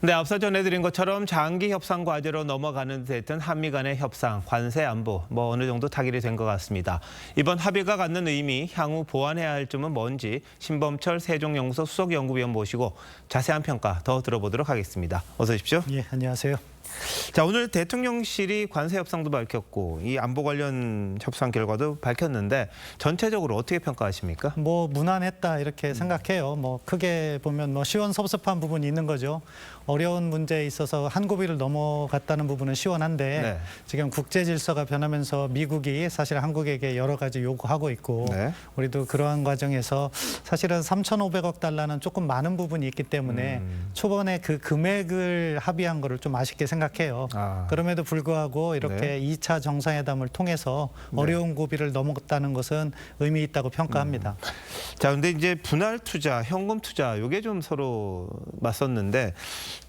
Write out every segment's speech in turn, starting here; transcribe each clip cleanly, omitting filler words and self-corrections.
네, 앞서 전해드린 것처럼 장기 협상 과제로 넘어가는 데 됐던 한미 간의 협상, 관세 안보 어느 정도 타결이 된 것 같습니다. 이번 합의가 갖는 의미, 향후 보완해야 할 점은 뭔지 신범철 세종연구소 수석연구위원 모시고 자세한 평가 더 들어보도록 하겠습니다. 어서 오십시오. 예, 안녕하세요. 자, 오늘 대통령실이 관세 협상도 밝혔고 이 안보 관련 협상 결과도 밝혔는데 전체적으로 어떻게 평가하십니까? 무난했다 이렇게 생각해요. 크게 보면 시원섭섭한 부분이 있는 거죠. 어려운 문제에 있어서 한 고비를 넘어갔다는 부분은 시원한데 네. 지금 국제 질서가 변하면서 미국이 사실 한국에게 여러 가지 요구하고 있고 네. 우리도 그러한 과정에서 사실은 3,500억 달러는 조금 많은 부분이 있기 때문에 초반에 그 금액을 합의한 거를 좀 아쉽게 생각해요. 그럼에도 불구하고 이렇게 네. 2차 정상회담을 통해서 어려운 고비를 넘었다는 것은 의미 있다고 평가합니다. 자, 근데 이제 분할 투자, 현금 투자 이게 좀 서로 맞섰는데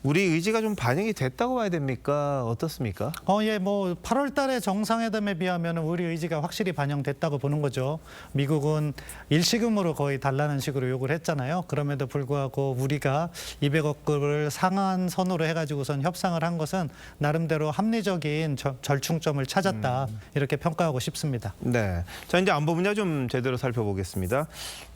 우리 의지가 좀 반영이 됐다고 봐야 됩니까? 어떻습니까? 8월 달에 정상회담에 비하면 우리 의지가 확실히 반영됐다고 보는 거죠. 미국은 일시금으로 거의 달라는 식으로 요구를 했잖아요. 그럼에도 불구하고 우리가 200억 불을 상한선으로 해가지고선 협상을 한 것은 나름대로 합리적인 절충점을 찾았다. 이렇게 평가하고 싶습니다. 네. 자, 이제 안보 분야 좀 제대로 살펴보겠습니다.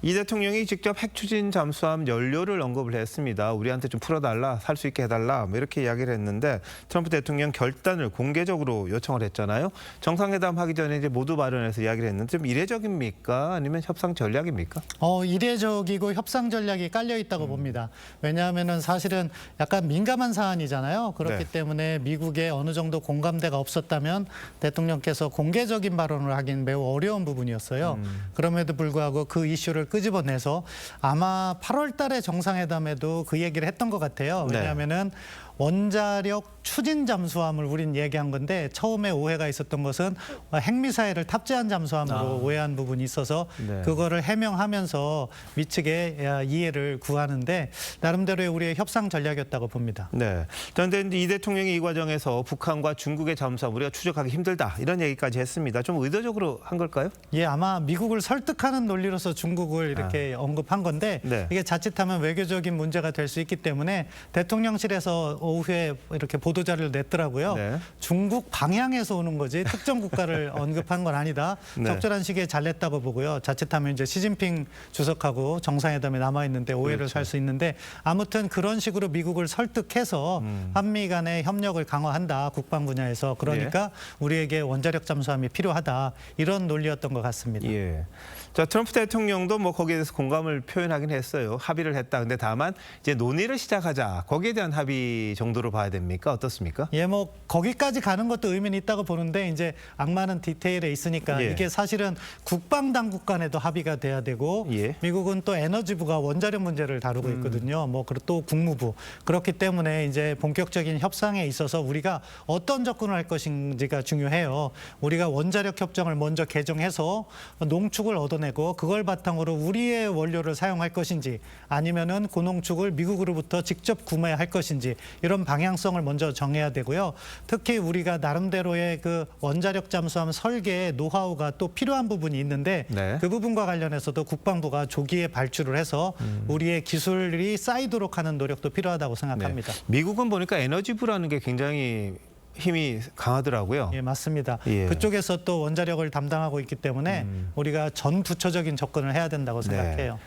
이 대통령이 직접 핵 추진 잠수함 연료를 언급을 했습니다. 우리한테 좀 풀어달라, 살 수 있게 해달라 이렇게 이야기를 했는데 트럼프 대통령 결단을 공개적으로 요청을 했잖아요. 정상회담 하기 전에 이제 모두 발언해서 이야기를 했는데 좀 이례적입니까? 아니면 협상 전략입니까? 이례적이고 협상 전략이 깔려 있다고 봅니다. 왜냐하면은 사실은 약간 민감한 사안이잖아요. 그렇기 때문에 미국에 어느 정도 공감대가 없었다면 대통령께서 공개적인 발언을 하긴 매우 어려운 부분이었어요. 그럼에도 불구하고 그 이슈를 끄집어내서 아마 8월 달에 정상회담에도 그 얘기를 했던 것 같아요. 왜냐하면은 원자력 추진 잠수함을 우린 얘기한 건데 처음에 오해가 있었던 것은 핵미사일을 탑재한 잠수함으로 오해한 부분이 있어서 그거를 해명하면서 위측에 이해를 구하는데 나름대로의 우리의 협상 전략이었다고 봅니다. 네. 그런데 이 대통령이 이 과정에서 북한과 중국의 잠수함 우리가 추적하기 힘들다 이런 얘기까지 했습니다. 좀 의도적으로 한 걸까요? 예, 아마 미국을 설득하는 논리로서 중국을 이렇게 언급한 건데 이게 자칫하면 외교적인 문제가 될 수 있기 때문에 대통령실에서 오후에 이렇게 보도자료를 냈더라고요. 중국 방향에서 오는 거지 특정 국가를 언급한 건 아니다. 적절한 시기에 잘 냈다고 보고요. 자칫하면 이제 시진핑 주석하고 정상회담에 남아있는데 오해를 살 수 있는데 아무튼 그런 식으로 미국을 설득해서 한미 간의 협력을 강화한다. 국방 분야에서. 그러니까 우리에게 원자력 잠수함이 필요하다. 이런 논리였던 것 같습니다. 예. 자, 트럼프 대통령도 거기에 대해서 공감을 표현하긴 했어요. 합의를 했다. 근데 다만 이제 논의를 시작하자. 거기에 대한 합의 정도로 봐야 됩니까? 어떻습니까? 예, 거기까지 가는 것도 의미는 있다고 보는데 이제 악마는 디테일에 있으니까 이게 사실은 국방 당국 간에도 합의가 돼야 되고 미국은 또 에너지부가 원자력 문제를 다루고 있거든요. 그리고 또 국무부. 그렇기 때문에 이제 본격적인 협상에 있어서 우리가 어떤 접근을 할 것인지가 중요해요. 우리가 원자력 협정을 먼저 개정해서 농축을 얻어내고 그걸 바탕으로 우리의 원료를 사용할 것인지 아니면은 그 농축을 미국으로부터 직접 구매할 것인지 이런 방향성을 먼저 정해야 되고요. 특히 우리가 나름대로의 그 원자력 잠수함 설계의 노하우가 또 필요한 부분이 있는데 그 부분과 관련해서도 국방부가 조기에 발주를 해서 우리의 기술이 쌓이도록 하는 노력도 필요하다고 생각합니다. 미국은 보니까 에너지부라는 게 굉장히 힘이 강하더라고요. 예, 맞습니다. 그쪽에서 또 원자력을 담당하고 있기 때문에 우리가 전 부처적인 접근을 해야 된다고 생각해요.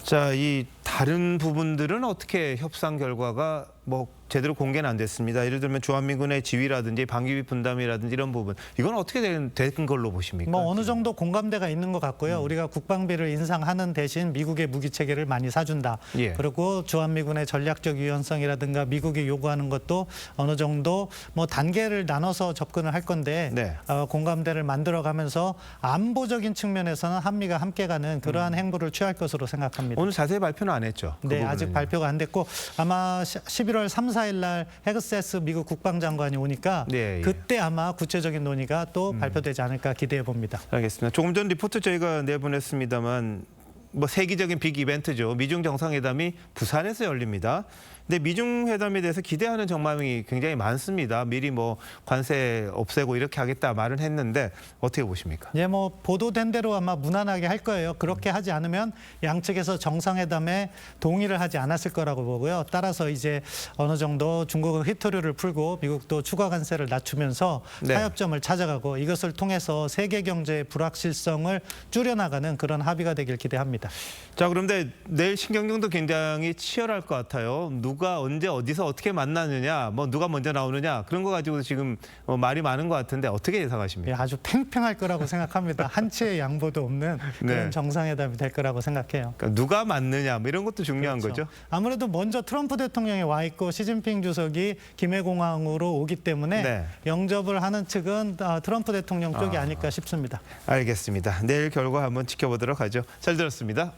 자, 이 다른 부분들은 어떻게 협상 결과가 제대로 공개는 안 됐습니다. 예를 들면 주한미군의 지휘라든지 방위비 분담이라든지 이런 부분. 이건 어떻게 된 걸로 보십니까? 어느 정도 공감대가 있는 것 같고요. 우리가 국방비를 인상하는 대신 미국의 무기 체계를 많이 사준다. 그리고 주한미군의 전략적 유연성이라든가 미국이 요구하는 것도 어느 정도 단계를 나눠서 접근을 할 건데 공감대를 만들어가면서 안보적인 측면에서는 한미가 함께 가는 그러한 행보를 취할 것으로 생각합니다. 오늘 자세히 발표는 안 했죠? 네, 아직 발표가 안 됐고 아마 11월 3, 4일 날 헤그세스 미국 국방장관이 오니까 그때 아마 구체적인 논의가 또 발표되지 않을까 기대해 봅니다. 알겠습니다. 조금 전 리포트 저희가 내보냈습니다만 세계적인 빅 이벤트죠. 미중 정상회담이 부산에서 열립니다. 근데 미중 회담에 대해서 기대하는 전망이 굉장히 많습니다. 미리 뭐 관세 없애고 이렇게 하겠다 말은 했는데 어떻게 보십니까? 예, 뭐 보도된 대로 아마 무난하게 할 거예요. 그렇게 하지 않으면 양측에서 정상회담에 동의를 하지 않았을 거라고 보고요. 따라서 이제 어느 정도 중국은 히토류를 풀고 미국도 추가 관세를 낮추면서 네. 타협점을 찾아가고 이것을 통해서 세계 경제의 불확실성을 줄여나가는 그런 합의가 되길 기대합니다. 자, 그런데 내일 신경전도 굉장히 치열할 것 같아요. 누가 언제 어디서 어떻게 만나느냐, 뭐 누가 먼저 나오느냐 그런 거 가지고 지금 말이 많은 것 같은데 어떻게 예상하십니까? 예, 아주 팽팽할 거라고 생각합니다. 한치의 양보도 없는 그런 네. 정상회담이 될 거라고 생각해요. 그러니까 누가 맞느냐 뭐 이런 것도 중요한 그렇죠. 거죠. 아무래도 먼저 트럼프 대통령이 와 있고 시진핑 주석이 김해공항으로 오기 때문에 네. 영접을 하는 측은 트럼프 대통령 쪽이 아닐까 싶습니다. 알겠습니다. 내일 결과 한번 지켜보도록 하죠. 잘 들었습니다.